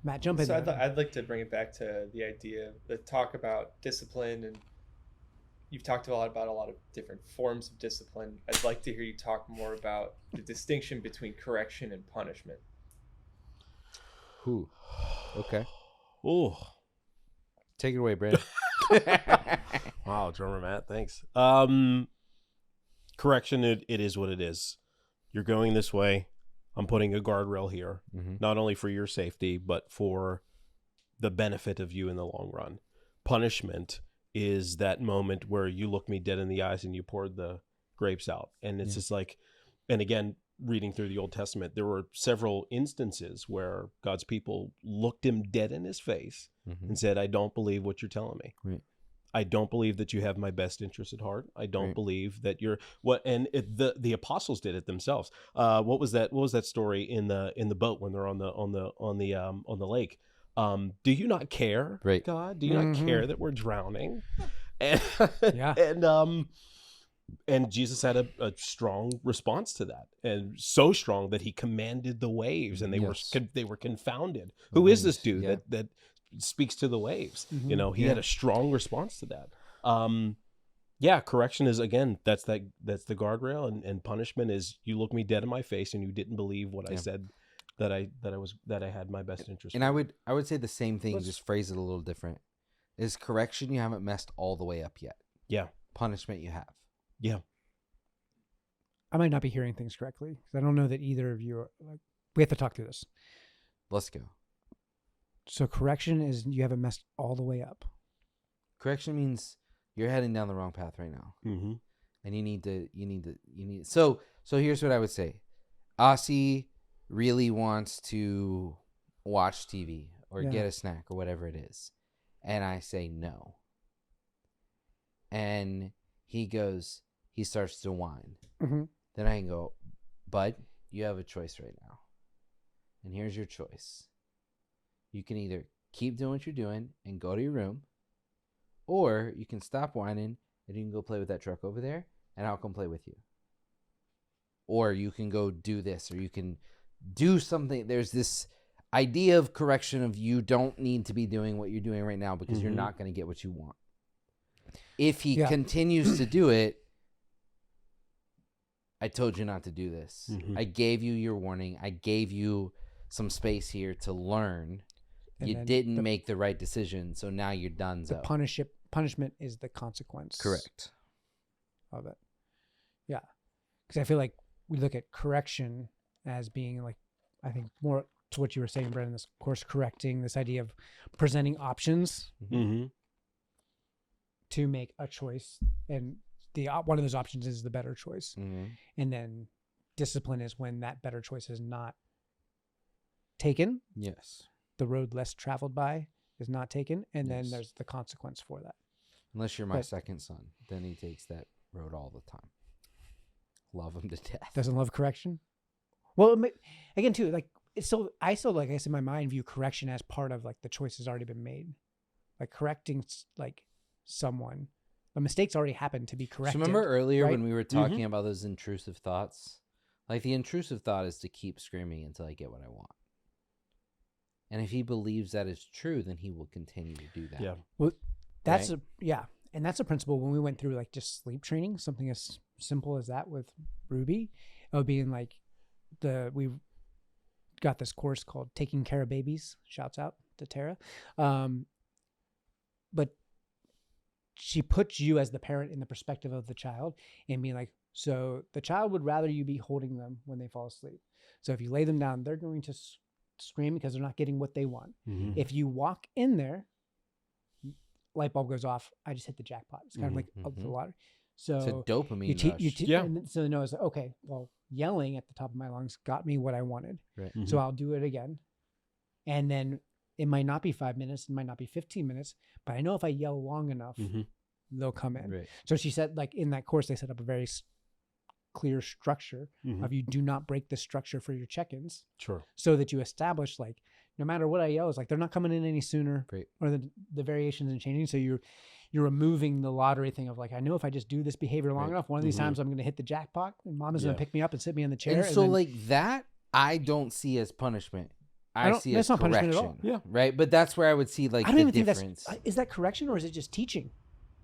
Matt, jump in So there. I'd like to bring it back to the idea, the talk about discipline, and you've talked about a lot of different forms of discipline. I'd like to hear you talk more about the distinction between correction and punishment. Who? Okay. Oh, Take it away, Brandon. wow, drummer Matt, thanks. Correction, it is what it is. You're going this way. I'm putting a guardrail here, not only for your safety, but for the benefit of you in the long run. Punishment is that moment where you look me dead in the eyes and you poured the grapes out. And it's just like, and again, reading through the Old Testament, there were several instances where God's people looked him dead in his face and said, I don't believe what you're telling me. Right. I don't believe that you have my best interest at heart. I don't believe that you're what. And the apostles did it themselves. What was that story in the boat when they're on the lake? Do you not care, God? Do you not care that we're drowning? And and Jesus had a strong response to that, and so strong that he commanded the waves, and they were confounded. Who is this dude that speaks to the waves? You know, he had a strong response to that. Correction is, again, that's the guardrail, and punishment is you look me dead in my face and you didn't believe what I said that I had my best interest. And I would say the same thing, just phrase it a little different. Is correction, you haven't messed all the way up yet. Yeah. Punishment, you have. Yeah. I might not be hearing things correctly because I don't know that either of you are, like, we have to talk through this. Let's go. So correction is you haven't messed all the way up. Correction means you're heading down the wrong path right now. Mm-hmm. And you need. So here's what I would say. Aussie really wants to watch TV or get a snack or whatever it is. And I say no. And he starts to whine. Then I can go, bud, you have a choice right now. And here's your choice. You can either keep doing what you're doing and go to your room, or you can stop whining and you can go play with that truck over there and I'll come play with you. Or you can go do this, or you can do something. There's this idea of correction of you don't need to be doing what you're doing right now because you're not going to get what you want. If he continues to do it, I told you not to do this. I gave you your warning. I gave you some space here to learn. And you didn't make the right decision, so now you're done. The punishment is the consequence. Correct. Of it. Yeah. Because I feel like we look at correction as being, like, I think more to what you were saying, Brendan, this course correcting, this idea of presenting options to make a choice, and one of those options is the better choice. And then discipline is when that better choice is not taken. Yes. The road less traveled by is not taken, and then there's the consequence for that. Unless you're my second son, then he takes that road all the time. Love him to death. Doesn't love correction. Well, again, too, like I still, like I said, in my mind, view correction as part of, like, the choice has already been made. Like, correcting, like, someone, a mistake's already happened to be corrected. So remember earlier when we were talking about those intrusive thoughts? Like, the intrusive thought is to keep screaming until I get what I want. And if he believes that is true, then he will continue to do that. Yeah. Well, that's and that's a principle when we went through, like, just sleep training, something as simple as that with Ruby, of being like, we got this course called Taking Care of Babies. Shouts out to Tara. But she puts you as the parent in the perspective of the child and being like, so the child would rather you be holding them when they fall asleep. So if you lay them down, they're going to scream because they're not getting what they want. If you walk in there, light bulb goes off. I just hit the jackpot. It's kind of like the lottery. So it's a dopamine rush. And so Noah's like, okay, well, yelling at the top of my lungs got me what I wanted. Right. So I'll do it again. And then it might not be 5 minutes. It might not be 15 minutes. But I know if I yell long enough, they'll come in. Right. So she said, like, in that course, they set up a very clear structure of you do not break the structure for your check-ins. Sure. So that you establish, like, no matter what I yell, it's like they're not coming in any sooner, or the variations and changing. So you're removing the lottery thing of, like, I know if I just do this behavior long enough, one of these times I'm going to hit the jackpot and mom is going to pick me up and sit me in the chair. And so, like, that I don't see as punishment. I see as that's not punishment correction. at all. Yeah. Right. But that's where I would see like I don't the even difference. think is that correction or is it just teaching?